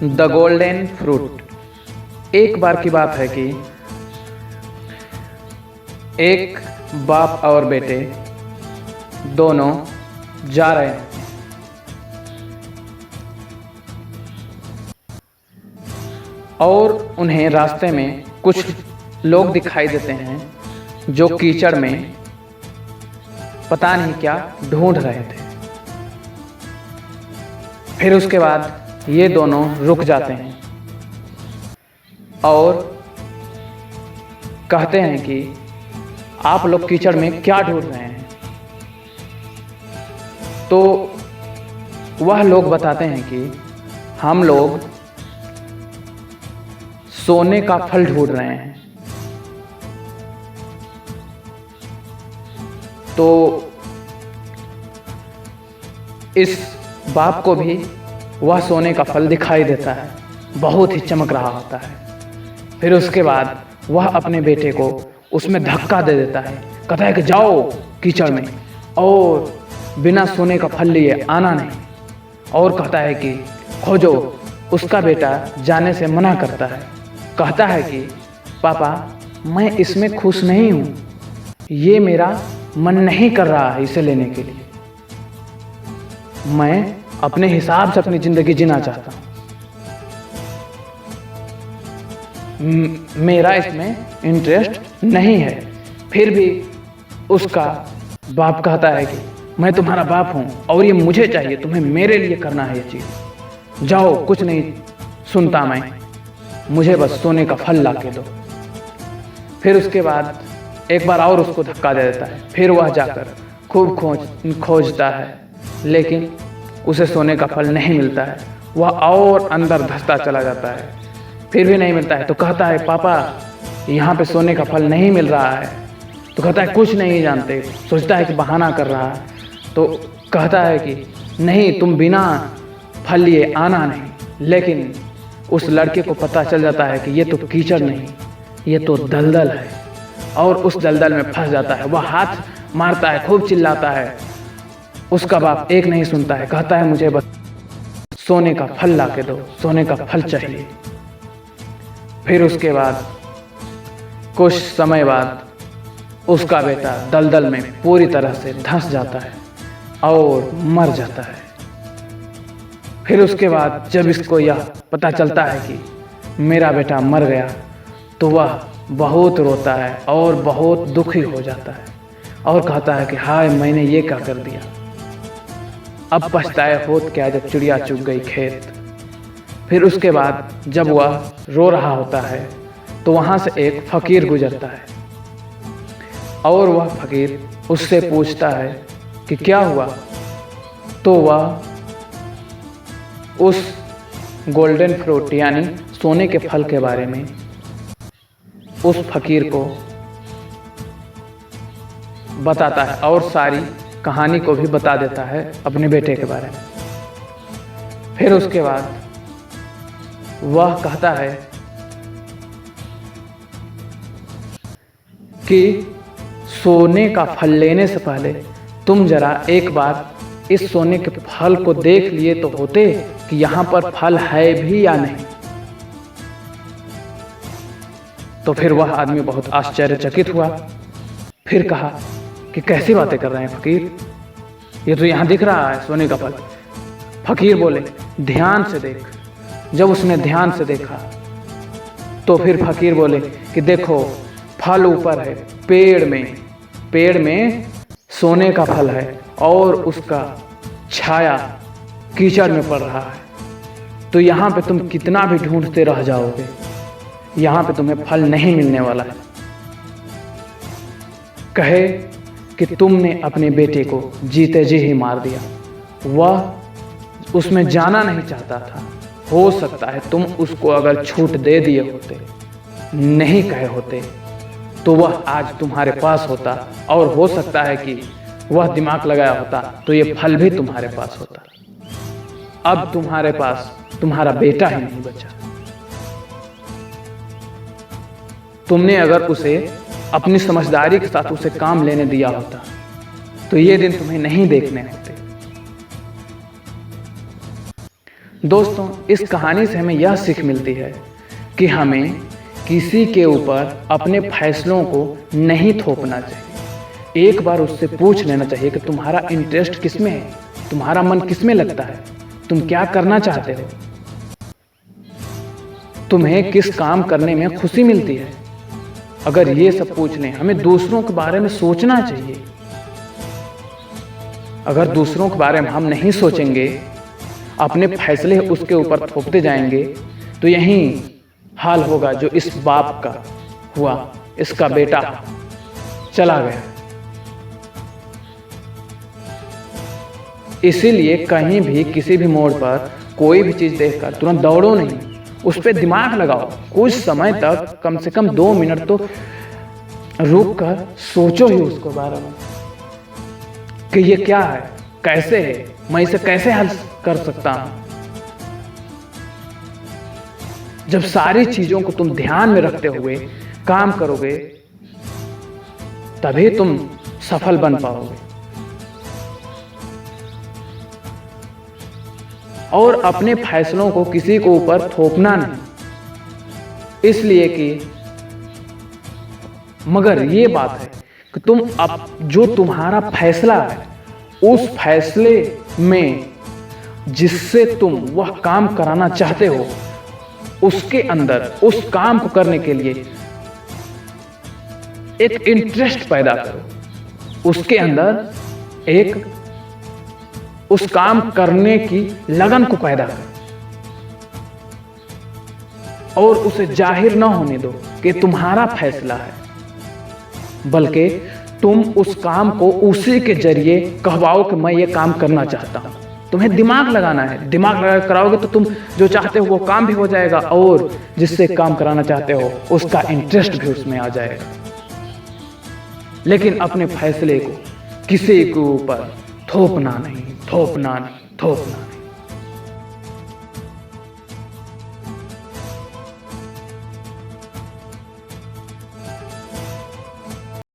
The golden fruit. एक बार की बात है कि एक बाप और बेटे दोनों जा रहे हैं। और उन्हें रास्ते में कुछ लोग दिखाई देते हैं जो कीचड़ में पता नहीं क्या ढूंढ रहे थे। फिर उसके बाद ये दोनों रुक जाते हैं और कहते हैं कि आप लोग कीचड़ में क्या ढूंढ रहे हैं। तो वह लोग बताते हैं कि हम लोग सोने का फल ढूंढ रहे हैं। तो इस बाप को भी वह सोने का फल दिखाई देता है, बहुत ही चमक रहा होता है। फिर उसके बाद वह अपने बेटे को उसमें धक्का दे देता है, कहता है कि जाओ कीचड़ में और बिना सोने का फल लिए आना नहीं। और कहता है कि खोजो। उसका बेटा जाने से मना करता है, कहता है कि पापा मैं इसमें खुश नहीं हूँ, ये मेरा मन नहीं कर रहा है इसे लेने के लिए। मैं अपने हिसाब से अपनी जिंदगी जीना चाहता हूँ, मेरा इसमें इंटरेस्ट नहीं है। फिर भी उसका बाप कहता है कि मैं तुम्हारा बाप हूँ और ये मुझे चाहिए, तुम्हें मेरे लिए करना है ये चीज़। जाओ, कुछ नहीं सुनता मैं, मुझे बस सोने का फल ला के दो। फिर उसके बाद एक बार और उसको धक्का दे देता है। फिर वह जाकर खूब खोजता है, लेकिन उसे सोने का फल नहीं मिलता है। वह और अंदर धंसता चला जाता है, फिर भी नहीं मिलता है। तो कहता है पापा यहाँ पे सोने का फल नहीं मिल रहा है। तो कहता है कुछ नहीं जानते, सोचता है कि बहाना कर रहा है। तो कहता है कि नहीं, तुम बिना फल लिए आना नहीं। लेकिन उस लड़के को पता चल जाता है कि ये तो कीचड़ नहीं, ये तो दलदल है, और उस दलदल में फंस जाता है। वह हाथ मारता है, खूब चिल्लाता है। उसका बाप एक नहीं सुनता है, कहता है मुझे बस सोने का फल ला के दो, सोने का फल चाहिए। फिर उसके बाद कुछ समय बाद उसका बेटा दलदल में पूरी तरह से धंस जाता है और मर जाता है। फिर उसके बाद जब इसको यह पता चलता है कि मेरा बेटा मर गया, तो वह बहुत रोता है और बहुत दुखी हो जाता है और कहता है कि हाय मैंने ये क्या कर दिया। अब पछताए होत क्या जब चिड़िया चुग गई खेत। फिर उसके बाद जब वह रो रहा होता है तो वहाँ से एक फकीर गुजरता है और वह फकीर उससे पूछता है कि क्या हुआ। तो वह उस गोल्डन फ्रूट यानी सोने के फल के बारे में उस फकीर को बताता है और सारी कहानी को भी बता देता है अपने बेटे के बारे में। फिर उसके बाद वह कहता है कि सोने का फल लेने से पहले तुम जरा एक बार इस सोने के फल को देख लिए तो होते कि यहाँ पर फल है भी या नहीं। तो फिर वह आदमी बहुत आश्चर्यचकित हुआ। फिर कहा कि कैसी बातें कर रहे हैं फकीर, ये तो यहाँ दिख रहा है सोने का फल। फकीर बोले ध्यान से देख। जब उसने ध्यान से देखा तो फिर फकीर बोले कि देखो फल ऊपर है, पेड़ में सोने का फल है और उसका छाया कीचड़ में पड़ रहा है। तो यहाँ पे तुम कितना भी ढूंढते रह जाओगे, यहाँ पे तुम्हें फल नहीं मिलने वाला है। कहे कि तुमने अपने बेटे को जीते जी ही मार दिया। वह उसमें जाना नहीं चाहता था। हो सकता है तुम उसको अगर छूट दे दिए होते, नहीं कहे होते, तो वह आज तुम्हारे पास होता और हो सकता है कि वह दिमाग लगाया होता तो ये फल भी तुम्हारे पास होता। अब तुम्हारे पास तुम्हारा बेटा ही नहीं बचा। तुमने अगर उसे अपनी समझदारी के साथ उसे काम लेने दिया होता तो ये दिन तुम्हें नहीं देखने होते। दोस्तों, इस कहानी से हमें यह सीख मिलती है कि हमें किसी के ऊपर अपने फैसलों को नहीं थोपना चाहिए। एक बार उससे पूछ लेना चाहिए कि तुम्हारा इंटरेस्ट किसमें है, तुम्हारा मन किसमें लगता है, तुम क्या करना चाहते हो, तुम्हें किस काम करने में खुशी मिलती है। अगर ये सब पूछ लें, हमें दूसरों के बारे में सोचना चाहिए। अगर दूसरों के बारे में हम नहीं सोचेंगे, अपने फैसले उसके ऊपर थोपते जाएंगे, तो यही हाल होगा जो इस बाप का हुआ। इसका बेटा चला गया। इसीलिए कहीं भी किसी भी मोड़ पर कोई भी चीज देखकर तुरंत दौड़ो नहीं, उस पर दिमाग लगाओ। कुछ समय तक, कम से कम 2 मिनट तो रुक कर सोचो ही उसके बारे में कि ये क्या है, कैसे है, मैं इसे कैसे हल कर सकता हूं। जब सारी चीजों को तुम ध्यान में रखते हुए काम करोगे, तभी तुम सफल बन पाओगे। और अपने फैसलों को किसी को ऊपर थोपना नहीं, इसलिए कि मगर ये बात है कि तुम अब जो तुम्हारा फैसला है, उस फैसले में जिससे तुम वह काम कराना चाहते हो, उसके अंदर उस काम को करने के लिए एक इंटरेस्ट पैदा करो। उसके अंदर एक उस काम करने की लगन को पैदा करो और उसे जाहिर ना होने दो कि तुम्हारा फैसला है, बल्कि तुम उस काम को उसी के जरिए कहवाओ कि मैं ये काम करना चाहता हूं। तुम्हें दिमाग लगाना है। दिमाग लगा कराओगे तो तुम जो चाहते हो वो काम भी हो जाएगा, और जिससे काम कराना चाहते हो उसका इंटरेस्ट भी उसमें आ जाएगा। लेकिन अपने फैसले को किसी के ऊपर थोपना नहीं, थोपना नहीं, थोपना नहीं।